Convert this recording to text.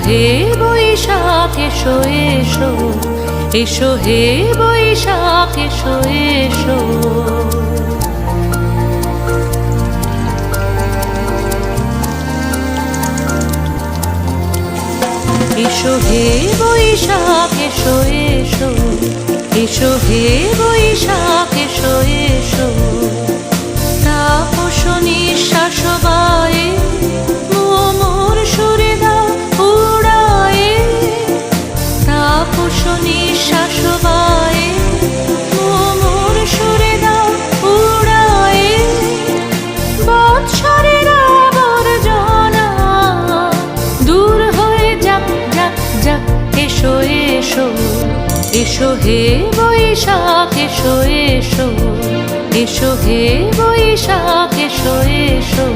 হে বৈশাখ এসো এসো, এসো হে বৈশাখ এসো এসো। এসো হে বৈশাখ এসো এসো, এসো হে বৈশাখ এসো এসো। তাপস নিঃশ্বাস বায়ে মোর সুরে দাও উড়ায়ে, তাপস নিঃশ্বাস বায়ে মোর সুরে দাও উড়ায়ে। বৎসরের আবর্জনা দূর হয়ে যাক যাক যাক, এসো এসো, এসো হে বৈশাখ এসো এসো, এসো হে বৈশাখ এসো এসো।